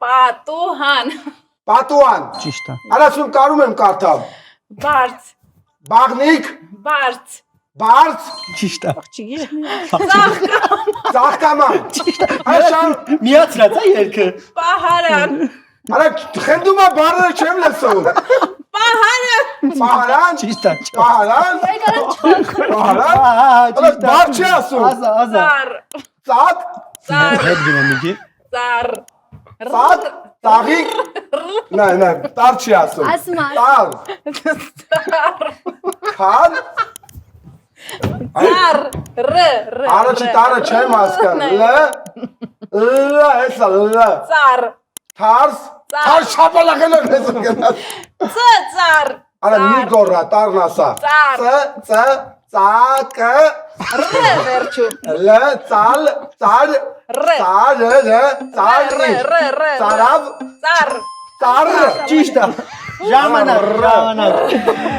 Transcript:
Պատուհան։ Պատուհան։ Ճիշտ է։ Արասուն կարում եմ կարդալ։ Բարդ։ Բաղնիկ, Բարդ։ բարձ, Ճիշտ է։ ծաղկաման։ Այշան, Միացրած է երկը։ Պահարան։ արա խնդում է բարերը չեմ լսում։ Պահարան։ Պահարան, Ճիշտ է։ պահարան, պահարան, Ահա, բար չի ասում։ Ազա, ազա։ Ծար։ Ծակ, Ծար։ Հետ գնամ մի քիչ։ Ծար։ ծակ, ծաղիկ, նայ, տար չի ասում։ Ասում է, Տար, քան, Ծար։ առաջի տարը չեմ հասկան, հեսա, Ծար։ թարս, թարս շապալախել եմ հեսը գնաց։ Ծար։ Արա մի գորա, տարն ասա։ Ծար։ Ծակը, Վերջու։ ծալ, ծար, ծարը, ծարի, ծարավ, Ծար։ ծարը։ Ճիշտ է։ Ժամանակ։